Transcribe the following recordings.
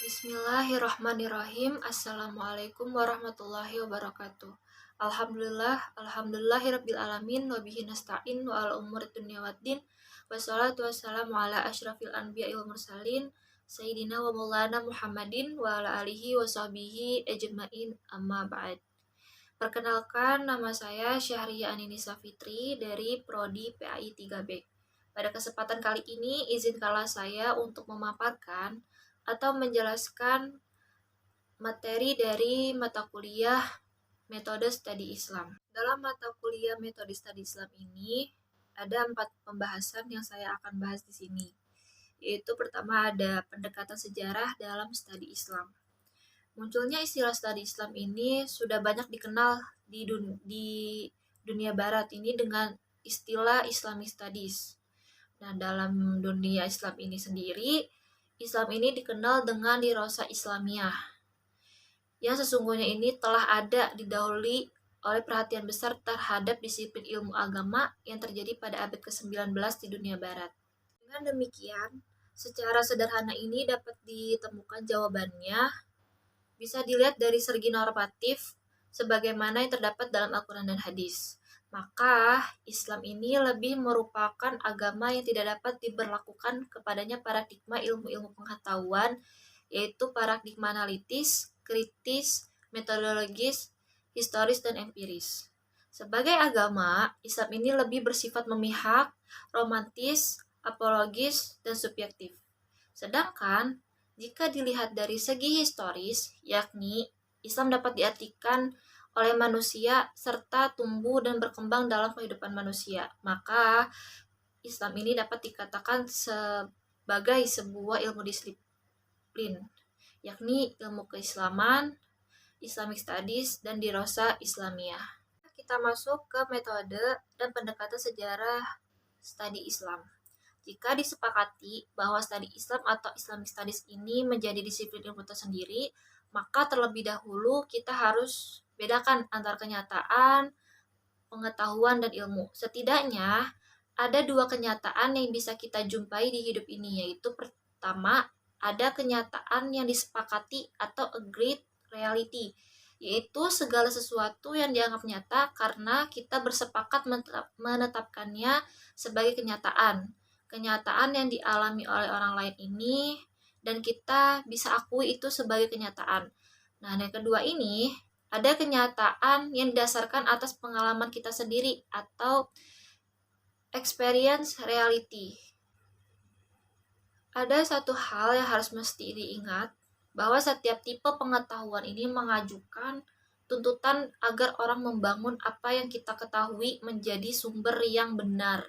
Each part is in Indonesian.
Bismillahirrahmanirrahim. Assalamualaikum warahmatullahi wabarakatuh. Alhamdulillahirabbil alamin wa bihi nasta'in wa ala umuri dunya waddin. Wassalatu wassalamu ala asyrafil anbiya'i wal mursalin sayyidina wa maulana Muhammadin wa ala alihi wa sahbihi ajmain amma ba'd. Perkenalkan, nama saya Syahriya Aninisa Fitri dari Prodi PAI 3B. Pada kesempatan kali ini, izinkanlah saya untuk memaparkan atau menjelaskan materi dari mata kuliah Metode Studi Islam. Dalam mata kuliah Metode Studi Islam ini, ada 4 pembahasan yang saya akan bahas di sini. Yaitu pertama ada pendekatan sejarah dalam studi Islam. Munculnya istilah studi Islam ini sudah banyak dikenal di dunia barat ini dengan istilah Islamic Studies. Nah, dalam dunia Islam ini sendiri, Islam ini dikenal dengan dirasa Islamiyah, yang sesungguhnya ini telah ada didahului oleh perhatian besar terhadap disiplin ilmu agama yang terjadi pada abad ke-19 di dunia barat. Dengan demikian, secara sederhana ini dapat ditemukan jawabannya, bisa dilihat dari segi normatif sebagaimana yang terdapat dalam Al-Quran dan Hadis. Maka Islam ini lebih merupakan agama yang tidak dapat diberlakukan kepadanya paradigma ilmu-ilmu pengetahuan, yaitu paradigma analitis, kritis, metodologis, historis, dan empiris. Sebagai agama, Islam ini lebih bersifat memihak, romantis, apologis, dan subjektif. Sedangkan jika dilihat dari segi historis, yakni Islam dapat diartikan oleh manusia serta tumbuh dan berkembang dalam kehidupan manusia, maka Islam ini dapat dikatakan sebagai sebuah ilmu disiplin, yakni ilmu keislaman, Islamic Studies, dan dirasa Islamiyah. Kita masuk ke metode dan pendekatan sejarah studi Islam. Jika disepakati bahwa studi Islam atau Islamic Studies ini menjadi disiplin ilmu tersendiri, maka terlebih dahulu kita harus bedakan antara kenyataan, pengetahuan, dan ilmu. Setidaknya ada 2 kenyataan yang bisa kita jumpai di hidup ini, yaitu pertama, ada kenyataan yang disepakati atau agreed reality, yaitu segala sesuatu yang dianggap nyata karena kita bersepakat menetapkannya sebagai kenyataan. Kenyataan yang dialami oleh orang lain ini dan kita bisa akui itu sebagai kenyataan. Nah, yang kedua ini, ada kenyataan yang didasarkan atas pengalaman kita sendiri atau experience reality. Ada satu hal yang harus mesti diingat, bahwa setiap tipe pengetahuan ini mengajukan tuntutan agar orang membangun apa yang kita ketahui menjadi sumber yang benar.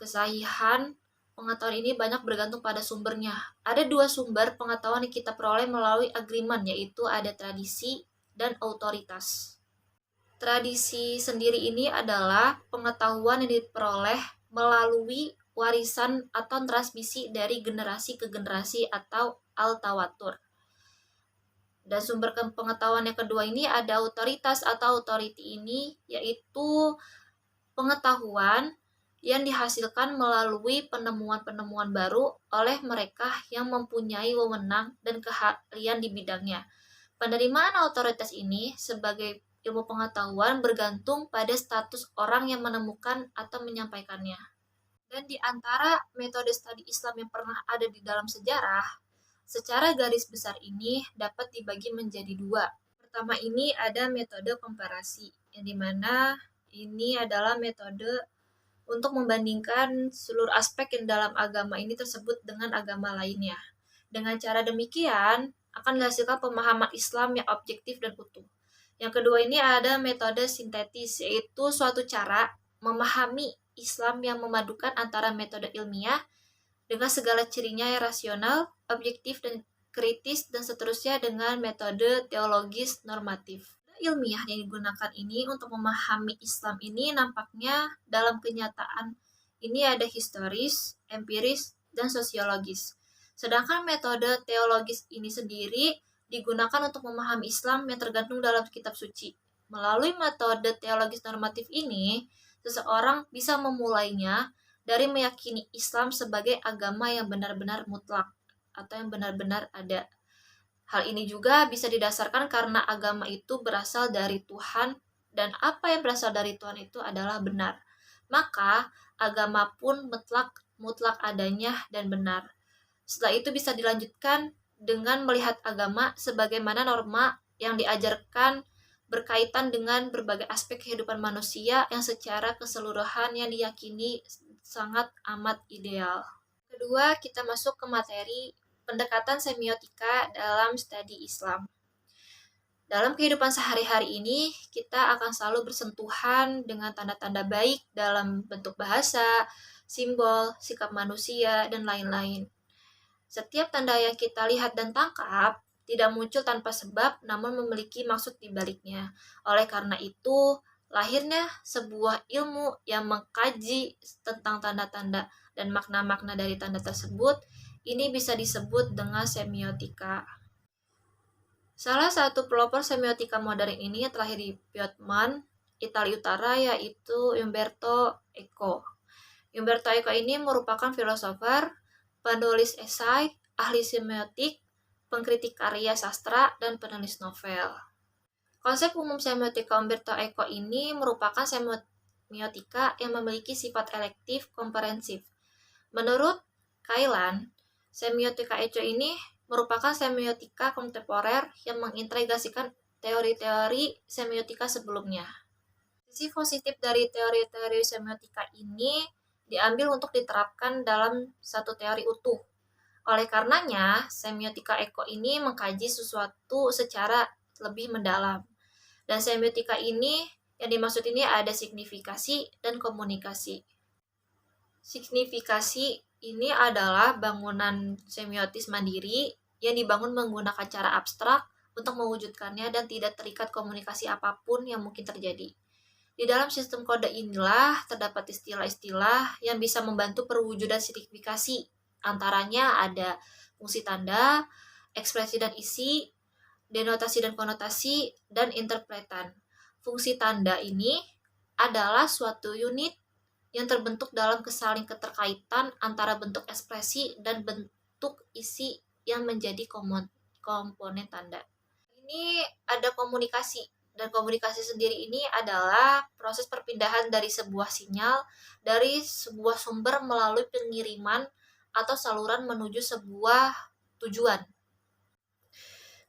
Kesahihan pengetahuan ini banyak bergantung pada sumbernya. Ada 2 sumber pengetahuan yang kita peroleh melalui agreement, yaitu ada tradisi dan otoritas. Tradisi sendiri ini adalah pengetahuan yang diperoleh melalui warisan atau transmisi dari generasi ke generasi atau al-tawatur. Dan sumber pengetahuan yang kedua ini ada otoritas atau authority ini, yaitu pengetahuan yang dihasilkan melalui penemuan-penemuan baru oleh mereka yang mempunyai wewenang dan keahlian di bidangnya. Penerimaan otoritas ini sebagai ilmu pengetahuan bergantung pada status orang yang menemukan atau menyampaikannya. Dan di antara metode studi Islam yang pernah ada di dalam sejarah, secara garis besar ini dapat dibagi menjadi 2. Pertama ini ada metode komparasi, yang dimana ini adalah metode untuk membandingkan seluruh aspek yang dalam agama ini tersebut dengan agama lainnya. Dengan cara demikian, akan dihasilkan pemahaman Islam yang objektif dan utuh. Yang kedua ini ada metode sintetis, yaitu suatu cara memahami Islam yang memadukan antara metode ilmiah dengan segala cirinya yang rasional, objektif, dan kritis, dan seterusnya dengan metode teologis normatif. Ilmiah yang digunakan ini untuk memahami Islam ini nampaknya dalam kenyataan ini ada historis, empiris, dan sosiologis. Sedangkan metode teologis ini sendiri digunakan untuk memahami Islam yang tergantung dalam kitab suci. Melalui metode teologis normatif ini, seseorang bisa memulainya dari meyakini Islam sebagai agama yang benar-benar mutlak atau yang benar-benar ada. Hal ini juga bisa didasarkan karena agama itu berasal dari Tuhan dan apa yang berasal dari Tuhan itu adalah benar. Maka agama pun mutlak adanya dan benar. Setelah itu bisa dilanjutkan dengan melihat agama sebagaimana norma yang diajarkan berkaitan dengan berbagai aspek kehidupan manusia yang secara keseluruhan yang diyakini sangat amat ideal. Kedua, kita masuk ke materi pendekatan semiotika dalam studi Islam. Dalam kehidupan sehari-hari ini, kita akan selalu bersentuhan dengan tanda-tanda baik dalam bentuk bahasa, simbol, sikap manusia, dan lain-lain. Setiap tanda yang kita lihat dan tangkap tidak muncul tanpa sebab, namun memiliki maksud di baliknya. Oleh karena itu, lahirnya sebuah ilmu yang mengkaji tentang tanda-tanda dan makna-makna dari tanda tersebut, ini bisa disebut dengan semiotika. Salah satu pelopor semiotika modern ini terlahir di Piedmont, Italia Utara, yaitu Umberto Eco. Umberto Eco ini merupakan filosofer, penulis esai, ahli semiotik, pengkritik karya sastra, dan penulis novel. Konsep umum semiotika Umberto Eco ini merupakan semiotika yang memiliki sifat elektif komprehensif. Menurut Kailan, semiotika Eco ini merupakan semiotika kontemporer yang mengintegrasikan teori-teori semiotika sebelumnya. Sisi positif dari teori-teori semiotika ini diambil untuk diterapkan dalam satu teori utuh. Oleh karenanya, semiotika Eco ini mengkaji sesuatu secara lebih mendalam. Dan semiotika ini, yang dimaksud ini ada signifikasi dan komunikasi. Signifikasi ini adalah bangunan semiotis mandiri yang dibangun menggunakan cara abstrak untuk mewujudkannya dan tidak terikat komunikasi apapun yang mungkin terjadi. Di dalam sistem kode inilah terdapat istilah-istilah yang bisa membantu perwujudan signifikasi. Antaranya ada fungsi tanda, ekspresi dan isi, denotasi dan konotasi, dan interpretan. Fungsi tanda ini adalah suatu unit yang terbentuk dalam kesaling keterkaitan antara bentuk ekspresi dan bentuk isi yang menjadi komponen tanda. Ini ada komunikasi, dan komunikasi sendiri ini adalah proses perpindahan dari sebuah sinyal dari sebuah sumber melalui pengiriman atau saluran menuju sebuah tujuan.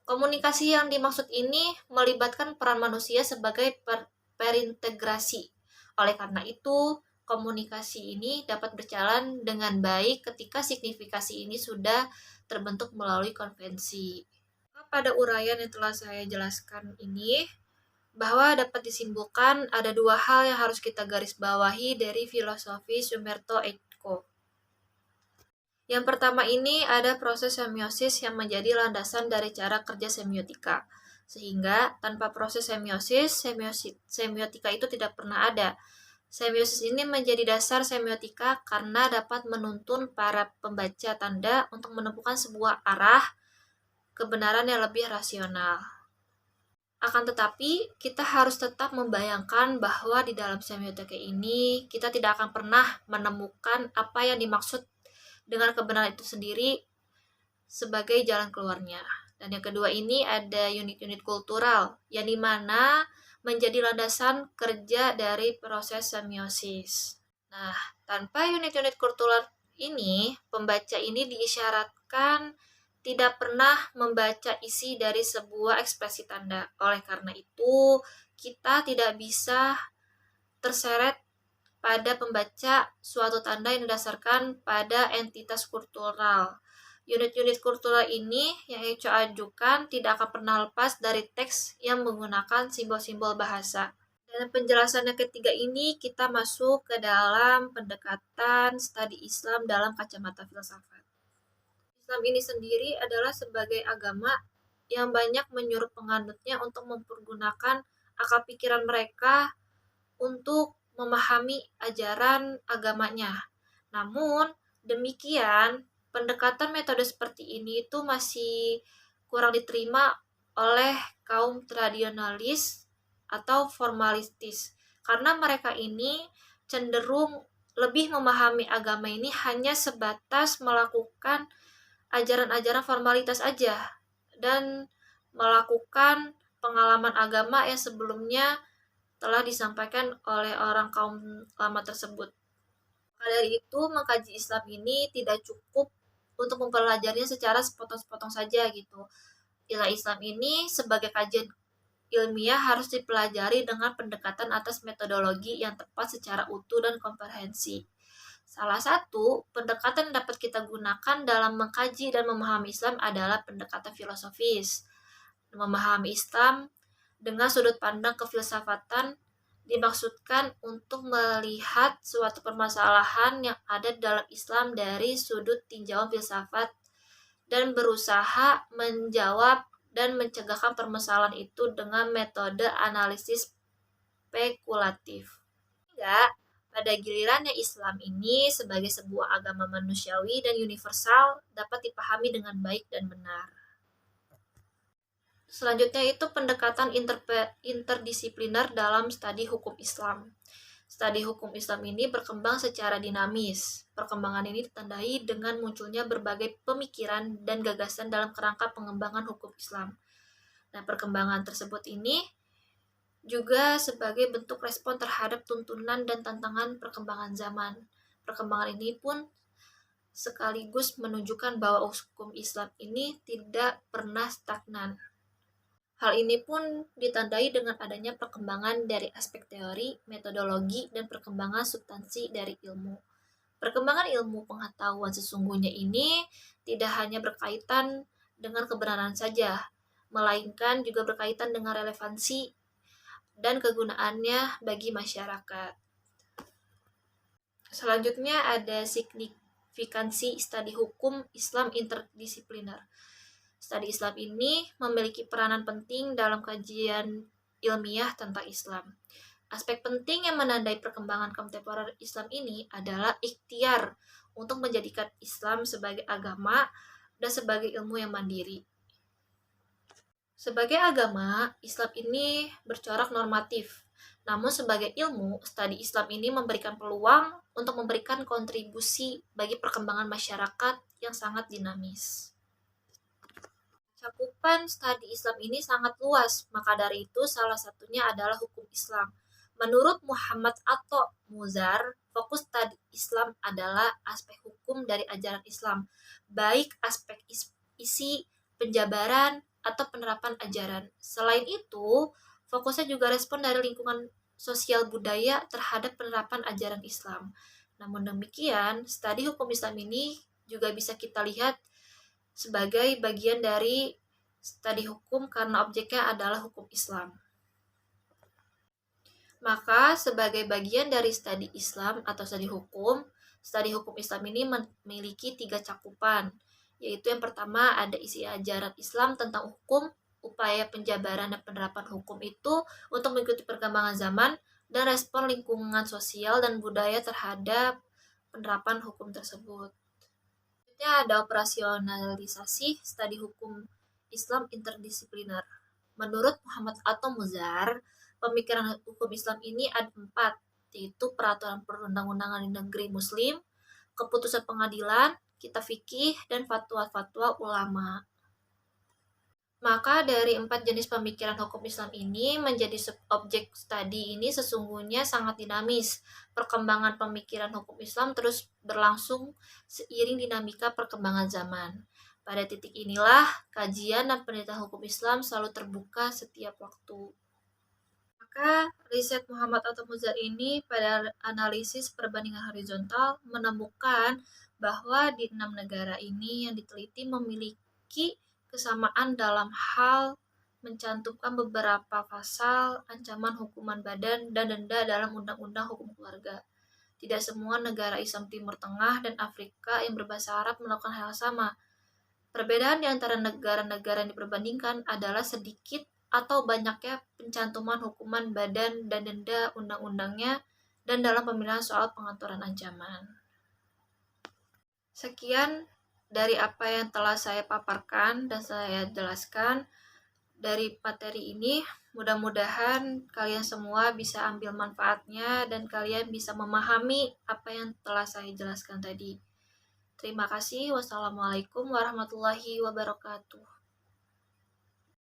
Komunikasi yang dimaksud ini melibatkan peran manusia sebagai perintegrasi. Oleh karena itu, komunikasi ini dapat berjalan dengan baik ketika signifikasi ini sudah terbentuk melalui konvensi. Pada uraian yang telah saya jelaskan ini, bahwa dapat disimpulkan ada dua hal yang harus kita garis bawahi dari filosofi Umberto Eco. Yang pertama ini ada proses semiosis yang menjadi landasan dari cara kerja semiotika. Sehingga tanpa proses semiotika itu tidak pernah ada. Semiosis ini menjadi dasar semiotika karena dapat menuntun para pembaca tanda untuk menemukan sebuah arah kebenaran yang lebih rasional. Akan tetapi, kita harus tetap membayangkan bahwa di dalam semiotika ini kita tidak akan pernah menemukan apa yang dimaksud dengan kebenaran itu sendiri sebagai jalan keluarnya. Dan yang kedua ini ada unit-unit kultural, yang dimana menjadi landasan kerja dari proses semiosis. Nah, tanpa unit-unit kultural ini, pembaca ini diisyaratkan tidak pernah membaca isi dari sebuah ekspresi tanda. Oleh karena itu, kita tidak bisa terseret pada pembaca suatu tanda yang didasarkan pada entitas kultural. Unit-unit kultural ini yang Eco ajukan tidak akan pernah lepas dari teks yang menggunakan simbol-simbol bahasa. Dalam penjelasan yang ketiga ini, kita masuk ke dalam pendekatan studi Islam dalam kacamata filsafat. Islam ini sendiri adalah sebagai agama yang banyak menyuruh penganutnya untuk mempergunakan akal pikiran mereka untuk memahami ajaran agamanya. Namun, demikian, pendekatan metode seperti ini itu masih kurang diterima oleh kaum tradisionalis atau formalistis, karena mereka ini cenderung lebih memahami agama ini hanya sebatas melakukan ajaran-ajaran formalitas aja, dan melakukan pengalaman agama yang sebelumnya telah disampaikan oleh orang kaum lama tersebut. Maka dari itu, mengkaji Islam ini tidak cukup untuk mempelajarinya secara sepotong-sepotong saja gitu. Nilai Islam ini sebagai kajian ilmiah harus dipelajari dengan pendekatan atas metodologi yang tepat secara utuh dan komprehensi. Salah satu pendekatan yang dapat kita gunakan dalam mengkaji dan memahami Islam adalah pendekatan filosofis. Memahami Islam dengan sudut pandang kefilsafatan dimaksudkan untuk melihat suatu permasalahan yang ada dalam Islam dari sudut tinjauan filsafat dan berusaha menjawab dan mencegahkan permasalahan itu dengan metode analisis spekulatif. Hingga pada gilirannya Islam ini sebagai sebuah agama manusiawi dan universal dapat dipahami dengan baik dan benar. Selanjutnya itu pendekatan interdisipliner dalam studi hukum Islam. Studi hukum Islam ini berkembang secara dinamis. Perkembangan ini ditandai dengan munculnya berbagai pemikiran dan gagasan dalam kerangka pengembangan hukum Islam. Nah, perkembangan tersebut ini juga sebagai bentuk respon terhadap tuntunan dan tantangan perkembangan zaman. Perkembangan ini pun sekaligus menunjukkan bahwa hukum Islam ini tidak pernah stagnan. Hal ini pun ditandai dengan adanya perkembangan dari aspek teori, metodologi, dan perkembangan substansi dari ilmu. Perkembangan ilmu pengetahuan sesungguhnya ini tidak hanya berkaitan dengan kebenaran saja, melainkan juga berkaitan dengan relevansi dan kegunaannya bagi masyarakat. Selanjutnya ada signifikansi studi hukum Islam interdisipliner. Studi Islam ini memiliki peranan penting dalam kajian ilmiah tentang Islam. Aspek penting yang menandai perkembangan kontemporer Islam ini adalah ikhtiar untuk menjadikan Islam sebagai agama dan sebagai ilmu yang mandiri. Sebagai agama, Islam ini bercorak normatif. Namun sebagai ilmu, studi Islam ini memberikan peluang untuk memberikan kontribusi bagi perkembangan masyarakat yang sangat dinamis. Cakupan studi Islam ini sangat luas, maka dari itu salah satunya adalah hukum Islam. Menurut Muhammad Atha Muzar, fokus studi Islam adalah aspek hukum dari ajaran Islam, baik aspek isi, penjabaran, atau penerapan ajaran. Selain itu, fokusnya juga respon dari lingkungan sosial budaya terhadap penerapan ajaran Islam. Namun demikian, studi hukum Islam ini juga bisa kita lihat sebagai bagian dari studi hukum karena objeknya adalah hukum Islam. Maka sebagai bagian dari studi Islam atau studi hukum Islam ini memiliki 3 cakupan, yaitu yang pertama ada isi ajaran Islam tentang hukum, upaya penjabaran dan penerapan hukum itu untuk mengikuti perkembangan zaman, dan respon lingkungan sosial dan budaya terhadap penerapan hukum tersebut. Ada operasionalisasi studi hukum Islam interdisipliner. Menurut Muhammad Atha Muzar, pemikiran hukum Islam ini ada 4, yaitu peraturan perundang-undangan di negeri Muslim, keputusan pengadilan, kitab fikih, dan fatwa-fatwa ulama. Maka dari 4 jenis pemikiran hukum Islam ini menjadi objek studi ini sesungguhnya sangat dinamis. Perkembangan pemikiran hukum Islam terus berlangsung seiring dinamika perkembangan zaman. Pada titik inilah kajian dan penelitian hukum Islam selalu terbuka setiap waktu. Maka riset Muhammad Atha Muzar ini pada analisis perbandingan horizontal menemukan bahwa di 6 negara ini yang diteliti memiliki kesamaan dalam hal mencantumkan beberapa pasal ancaman hukuman badan dan denda dalam Undang-Undang Hukum Keluarga. Tidak semua negara Islam Timur Tengah dan Afrika yang berbahasa Arab melakukan hal sama. Perbedaan di antara negara-negara yang diperbandingkan adalah sedikit atau banyaknya pencantuman hukuman badan dan denda undang-undangnya dan dalam pemilihan soal pengaturan ancaman. Sekian dari apa yang telah saya paparkan dan saya jelaskan dari materi ini. Mudah-mudahan kalian semua bisa ambil manfaatnya dan kalian bisa memahami apa yang telah saya jelaskan tadi. Terima kasih. Wassalamualaikum warahmatullahi wabarakatuh.